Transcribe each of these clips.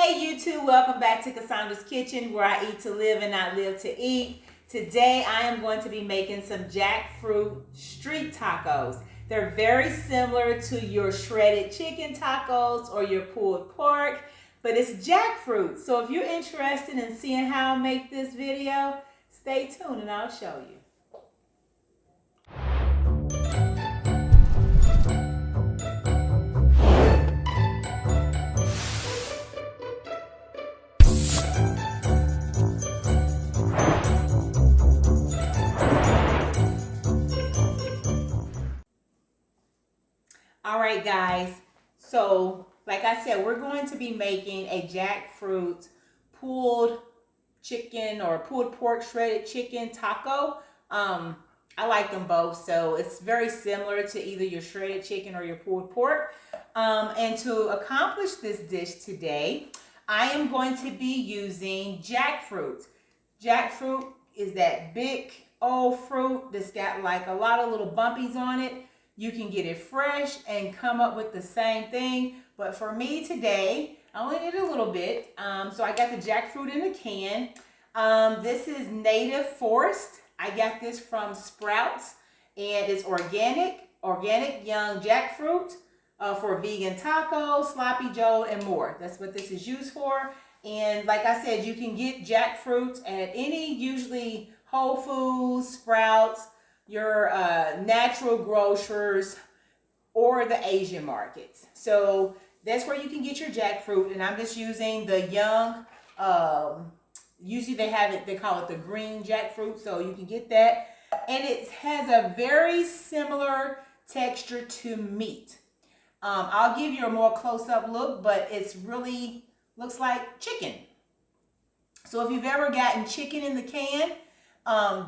Hey YouTube, welcome back to Cassandra's Kitchen, where I eat to live and not live to eat. Today I am going to be making some jackfruit street tacos. They're very similar to your shredded chicken tacos or your pulled pork, but it's jackfruit. So if you're interested in seeing how I make this video, stay tuned and I'll show you. All right, guys, so like I said, we're going to be making a jackfruit pulled chicken or pulled pork shredded chicken taco. I like them both, so it's very similar to either your shredded chicken or your pulled pork. And to accomplish this dish today, I am going to be using jackfruit. Jackfruit is that big old fruit that's got like a lot of little bumpies on it. You can get it fresh and come up with the same thing. But for me today, I only need a little bit. So I got the jackfruit in a can. This is native forest. I got this from Sprouts. And it's organic young jackfruit for vegan tacos, sloppy joe, and more. That's what this is used for. And like I said, you can get jackfruit at any, usually Whole Foods, Sprouts, your natural grocers, or the Asian markets. So that's where you can get your jackfruit, and I'm just using the young, usually they have it, they call it the green jackfruit, so you can get that. And it has a very similar texture to meat. I'll give you a more close-up look, but it's really looks like chicken. So if you've ever gotten chicken in the can,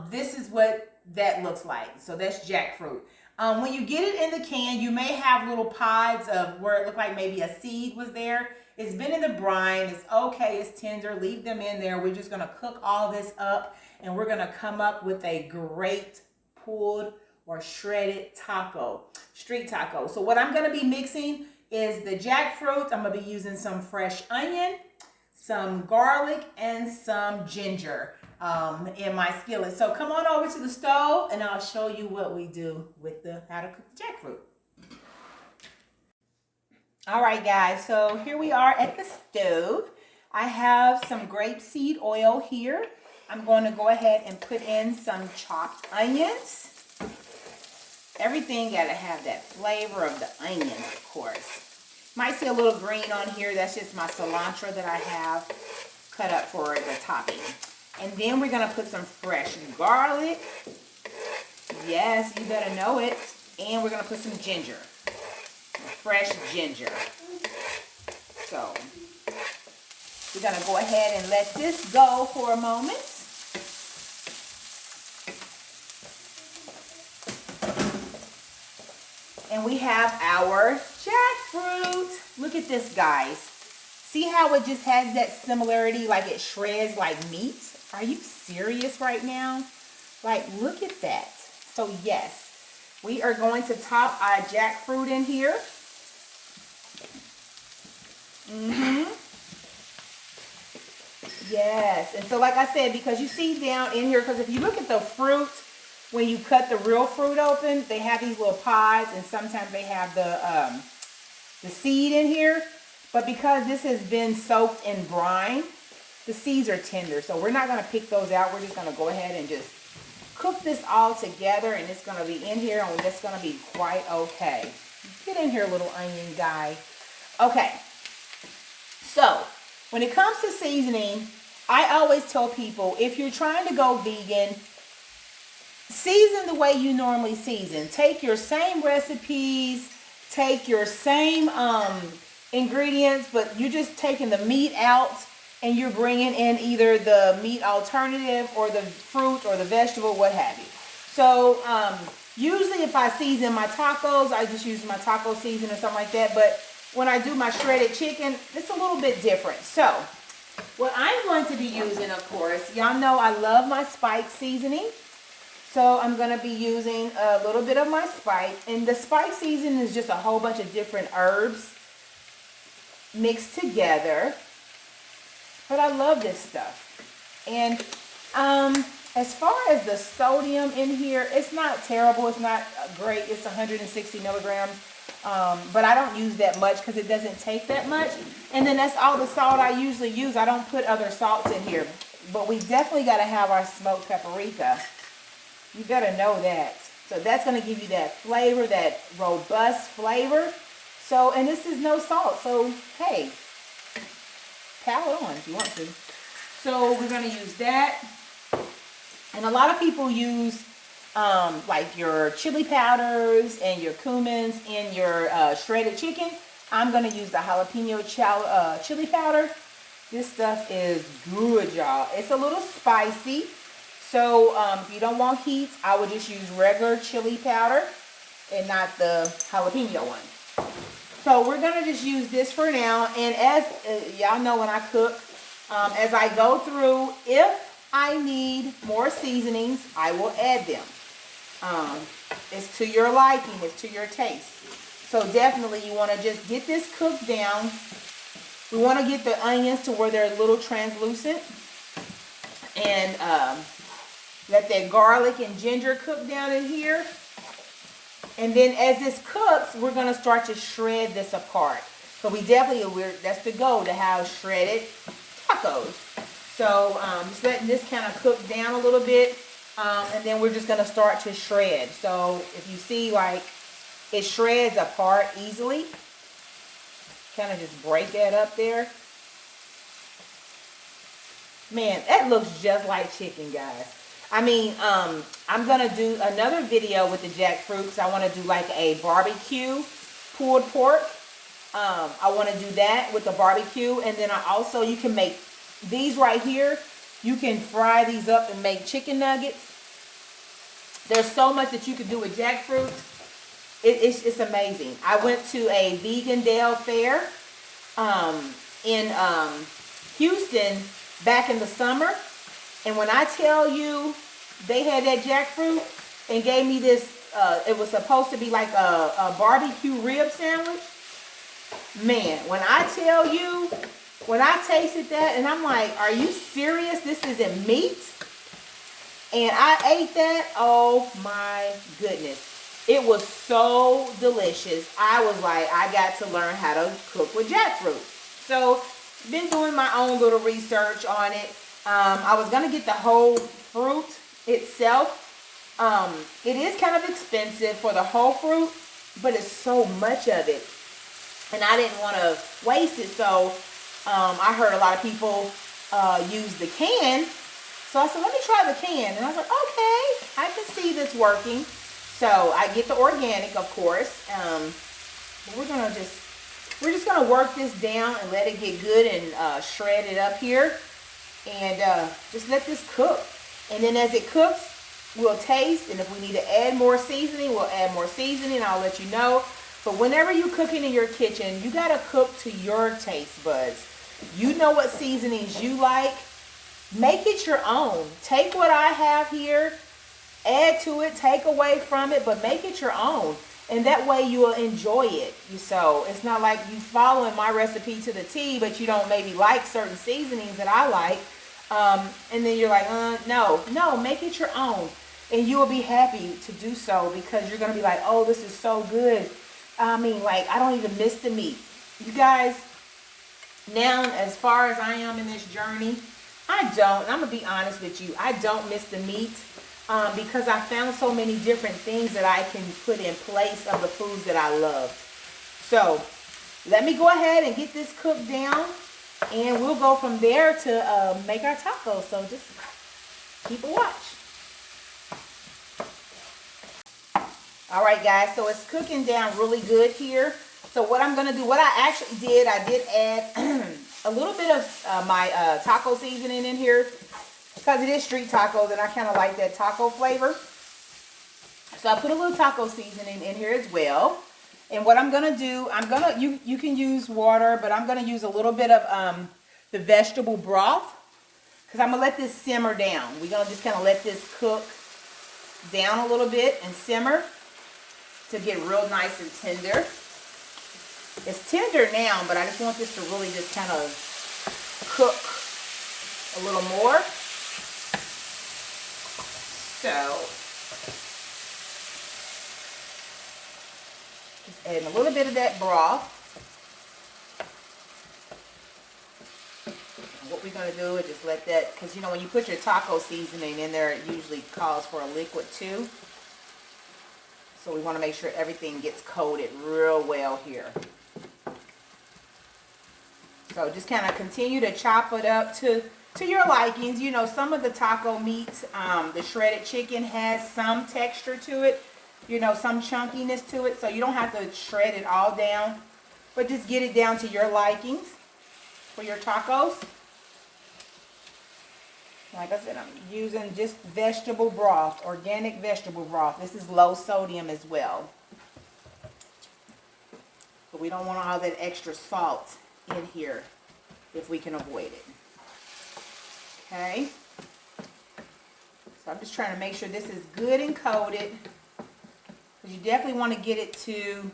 this is what that looks like. So that's jackfruit. When you get it in the can, you may have little pods of where it looked like maybe a seed was there. It's been in the brine. It's okay. It's tender. Leave them in there. We're just going to cook all this up, and we're going to come up with a great pulled or shredded taco, street taco. So what I'm going to be mixing is the jackfruit. I'm going to be using some fresh onion, some garlic, and some ginger in my skillet. So come on over to the stove and I'll show you what we do with how to cook the jackfruit. All right, guys, so here we are at the stove. I have some grapeseed oil here. I'm going to go ahead and put in some chopped onions. Everything got to have that flavor of the onions, of course. Might see a little green on here. That's just my cilantro that I have cut up for the topping. And then we're going to put some fresh garlic. Yes, you better know it. And we're going to put some ginger. Fresh ginger. So, we're going to go ahead and let this go for a moment. And we have our jackfruit. Look at this, guys. See how it just has that similarity, like it shreds like meat? Are you serious right now? Like, look at that. So yes, we are going to top our jackfruit in here. Yes, and so like I said, because you see down in here, because if you look at the fruit, when you cut the real fruit open, they have these little pods, and sometimes they have the seed in here. But because this has been soaked in brine, the seeds are tender. So we're not going to pick those out. We're just going to go ahead and just cook this all together. And it's going to be in here, and it's going to be quite okay. Get in here, little onion guy. Okay. So when it comes to seasoning, I always tell people, if you're trying to go vegan, season the way you normally season. Take your same recipes. Take your same ingredients, but you're just taking the meat out and you're bringing in either the meat alternative or the fruit or the vegetable, what have you. So usually if I season my tacos, I just use my taco season or something like that. But when I do my shredded chicken, it's a little bit different. So what I'm going to be using, of course, y'all know I love my spice seasoning. So I'm going to be using a little bit of my spice. And the spice seasoning is just a whole bunch of different herbs mixed together. But I love this stuff. And as far as the sodium in here, it's not terrible. It's not great. It's 160 milligrams. But I don't use that much because it doesn't take that much. And then that's all the salt I usually use. I don't put other salts in here. But we definitely got to have our smoked paprika. You got to know that. So that's going to give you that flavor, that robust flavor. So, and this is no salt. So, hey, pile it on if you want to. So we're going to use that. And a lot of people use like your chili powders and your cumins in your shredded chicken. I'm going to use the jalapeno chili powder. This stuff is good, y'all. It's a little spicy. So if you don't want heat, I would just use regular chili powder and not the jalapeno one. So we're going to just use this for now. And as y'all know when I cook, as I go through, if I need more seasonings, I will add them. It's to your liking, it's to your taste. So definitely you want to just get this cooked down. We want to get the onions to where they're a little translucent. And let that garlic and ginger cook down in here. And then as this cooks, we're going to start to shred this apart. So we definitely, that's the goal, to have shredded tacos. So just letting this kind of cook down a little bit. And then we're just going to start to shred. So if you see, like, it shreds apart easily. Kind of just break that up there. Man, that looks just like chicken, guys. I mean, I'm going to do another video with the jackfruit because I want to do like a barbecue pulled pork. I want to do that with the barbecue. And then you can make these right here. You can fry these up and make chicken nuggets. There's so much that you can do with jackfruit. It's amazing. I went to a vegan Dale fair in Houston back in the summer. And when I tell you they had that jackfruit and gave me this, it was supposed to be like a barbecue rib sandwich. Man, when I tell you, when I tasted that and I'm like, are you serious? This isn't meat? And I ate that. Oh my goodness. It was so delicious. I was like, I got to learn how to cook with jackfruit. So, been doing my own little research on it. I was going to get the whole fruit itself. It is kind of expensive for the whole fruit, but it's so much of it. And I didn't want to waste it. So, I heard a lot of people use the can. So I said, let me try the can. And I was like, okay, I can see this working. So I get the organic, of course. But we're just gonna work this down and let it get good and shred it up here. And just let this cook. And then as it cooks, we'll taste. And if we need to add more seasoning, we'll add more seasoning. I'll let you know. But whenever you're cooking in your kitchen, you gotta cook to your taste buds. You know what seasonings you like. Make it your own. Take what I have here, add to it, take away from it, but make it your own. And that way you will enjoy it. So it's not like you following my recipe to the T, but you don't maybe like certain seasonings that I like. And then you're like, no, make it your own. And you will be happy to do so because you're going to be like, oh, this is so good. I mean, like, I don't even miss the meat. You guys, now as far as I am in this journey, I'm going to be honest with you, I don't miss the meat because I found so many different things that I can put in place of the foods that I love. So let me go ahead and get this cooked down and we'll go from there to make our tacos. So just keep a watch. All right, guys, so it's cooking down really good here. So what I'm going to do, what I actually did, I did add a little bit of my taco seasoning in here because it is street tacos and I kind of like that taco flavor. So I put a little taco seasoning in here as well. And what I'm going to do, you can use water, but I'm going to use a little bit of the vegetable broth because I'm going to let this simmer down. We're going to just kind of let this cook down a little bit and simmer to get real nice and tender. It's tender now, but I just want this to really just kind of cook a little more. So just adding a little bit of that broth. And what we're going to do is just let that, because you know when you put your taco seasoning in there, it usually calls for a liquid too. So we want to make sure everything gets coated real well here. So just kind of continue to chop it up to your likings. You know, some of the taco meats, the shredded chicken has some texture to it. You know, some chunkiness to it. So you don't have to shred it all down. But just get it down to your likings for your tacos. Like I said, I'm using just vegetable broth, organic vegetable broth. This is low sodium as well. But we don't want all that extra salt in here if we can avoid it. Okay. So I'm just trying to make sure this is good and coated. Because you definitely want to get it to,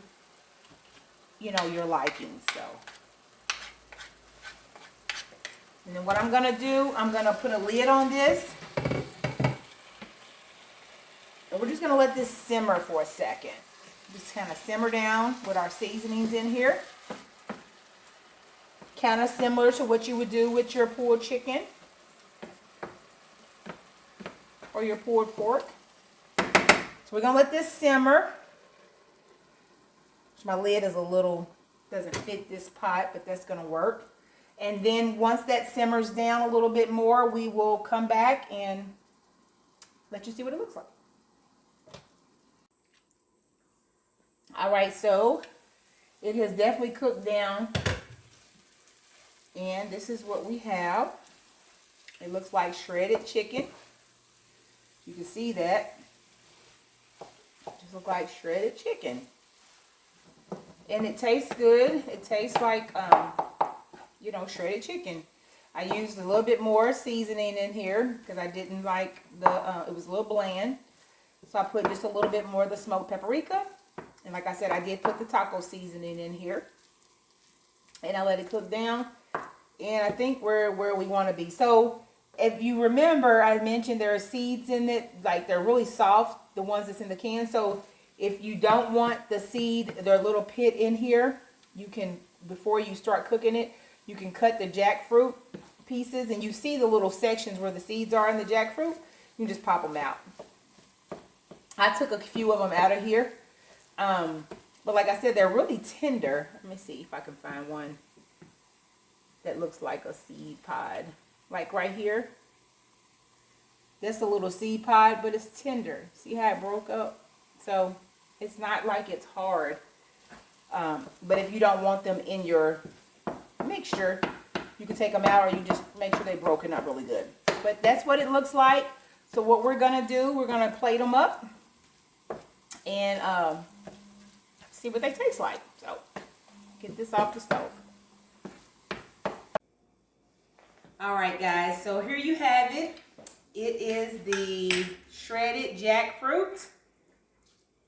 you know, your liking. So. And then what I'm going to do, I'm going to put a lid on this. And we're just going to let this simmer for a second. Just kind of simmer down with our seasonings in here. Kind of similar to what you would do with your pulled chicken. Or your pulled pork. So we're going to let this simmer. My lid is a little, doesn't fit this pot, but that's going to work. And then once that simmers down a little bit more, we will come back and let you see what it looks like. All right, so it has definitely cooked down. And this is what we have. It looks like shredded chicken. You can see that. It just looks like shredded chicken. And it tastes good. It tastes like, you know, shredded chicken. I used a little bit more seasoning in here because I didn't like it was a little bland. So I put just a little bit more of the smoked paprika. And like I said, I did put the taco seasoning in here. And I let it cook down. And I think we're where we want to be. So if you remember, I mentioned there are seeds in it. Like they're really soft, the ones that's in the can. So if you don't want the seed, their little pit in here, you can, before you start cooking it, you can cut the jackfruit pieces. And you see the little sections where the seeds are in the jackfruit. You can just pop them out. I took a few of them out of here. But like I said, they're really tender. Let me see if I can find one that looks like a seed pod. Like right here. That's a little seed pod, but it's tender. See how it broke up? So it's not like it's hard. But if you don't want them in your mixture, you can take them out, or you just make sure they're broken up really good. But that's what it looks like. So what we're going to do, we're going to plate them up and see what they taste like. So get this off the stove. All right, guys, so here you have it. It is the shredded jackfruit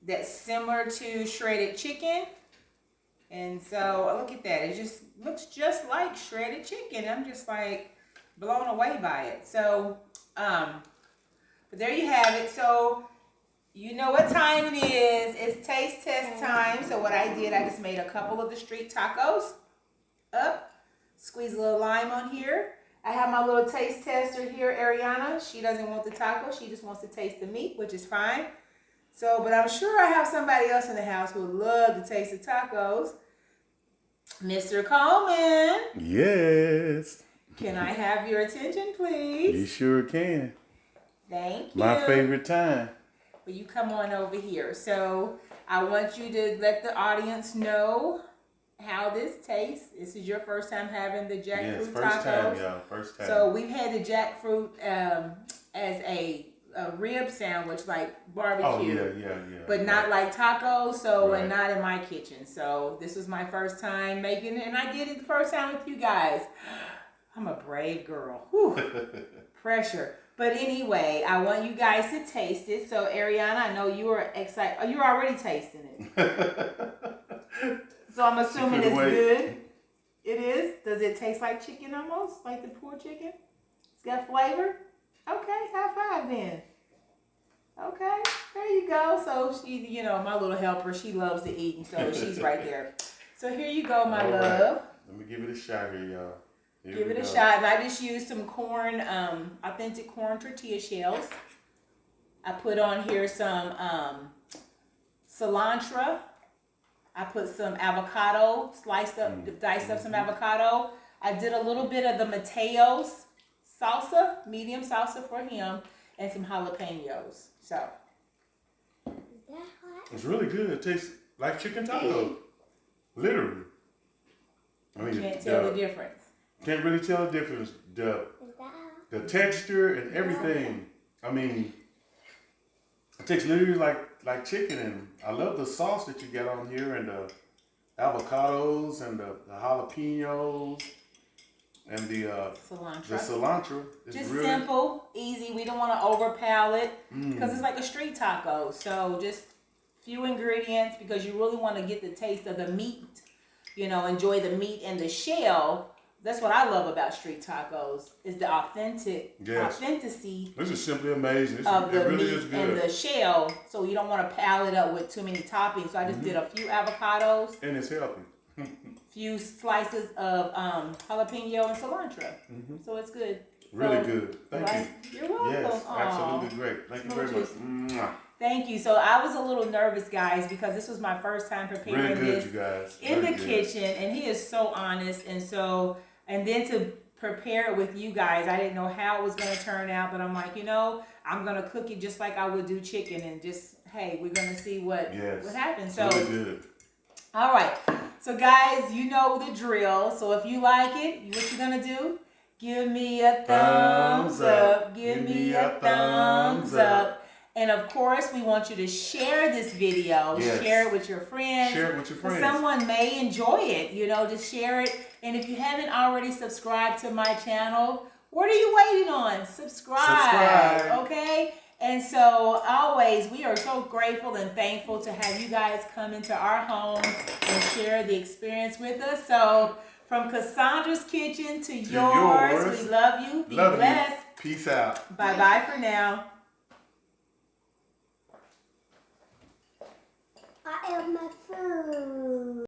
that's similar to shredded chicken. And so look at that. It just looks just like shredded chicken. I'm just like blown away by it. So, but there you have it. So you know what time it is. It's taste test time. So what I did, I just made a couple of the street tacos up. Squeeze a little lime on here. I have my little taste tester here, Ariana. She doesn't want the taco. She just wants to taste the meat, which is fine. So, but I'm sure I have somebody else in the house who would love to taste the tacos. Mr. Coleman. Yes. Can I have your attention, please? You sure can. Thank you. My favorite time. Will you come on over here? So I want you to let the audience know how this tastes. This is your first time having the jackfruit tacos. First time, y'all. First time. So we've had the jackfruit as a rib sandwich, like barbecue. Oh, yeah. But not like tacos, so, Right. and not in my kitchen. So this was my first time making it, and I did it the first time with you guys. I'm a brave girl. Whew. Pressure. But anyway, I want you guys to taste it. So Ariana, I know you are excited. Oh, you're already tasting it. So I'm assuming it's good. It is? Does it taste like chicken almost? Like the pulled chicken? It's got flavor? Okay, high five then. Okay, there you go. So she, you know, my little helper, she loves to eat, and so she's right there. So here you go, my love. Let me give it a shot here, y'all. Give it a shot. And I just used some corn, authentic corn tortilla shells. I put on here some cilantro. I put some avocado, diced up some avocado. I did a little bit of the Mateo's salsa, medium salsa for him, and some jalapenos. So. Is that hot? It's really good. It tastes like chicken taco. Literally. I mean, You can't tell the difference. Can't really tell the difference. The texture and everything. I mean, it tastes literally like chicken, and I love the sauce that you get on here, and the avocados and the jalapenos and the cilantro. It's just really simple, easy. We don't want to overpower it because it's like a street taco. So just few ingredients because you really want to get the taste of the meat. You know, enjoy the meat and the shell. That's what I love about street tacos is the authenticity. This is simply amazing. Of the really meat is good. and the shell. So you don't want to pile it up with too many toppings. So I just did a few avocados. And it's healthy. Few slices of jalapeno and cilantro. So it's good. Really good. Thank you. You're welcome. Yes, absolutely great. Thank you very much. Mwah. Thank you. So I was a little nervous, guys, because this was my first time preparing Really good, this you guys. in Very the good. kitchen, and he is so honest, and then to prepare it with you guys, I didn't know how it was going to turn out, but I'm like, you know, I'm going to cook it just like I would do chicken, and just, hey, we're going to see what happens. So, really good. All right. So, guys, you know the drill. So, if you like it, what you're going to do? Give me a thumbs up. Give me a thumbs up. And of course, we want you to share this video. Yes. Share it with your friends. Share it with your friends. Someone may enjoy it. You know, just share it. And if you haven't already subscribed to my channel, what are you waiting on? Subscribe. Okay? And so, always, we are so grateful and thankful to have you guys come into our home and share the experience with us. So, from Cassandra's kitchen to yours, we love you. Be blessed. Peace out. Bye-bye for now. I am my food.